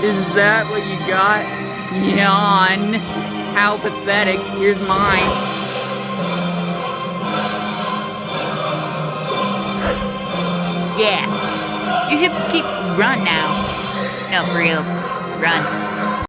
Is that what you got? Yawn. How pathetic. Here's mine. Yeah. You should run now. No, for reals. Run.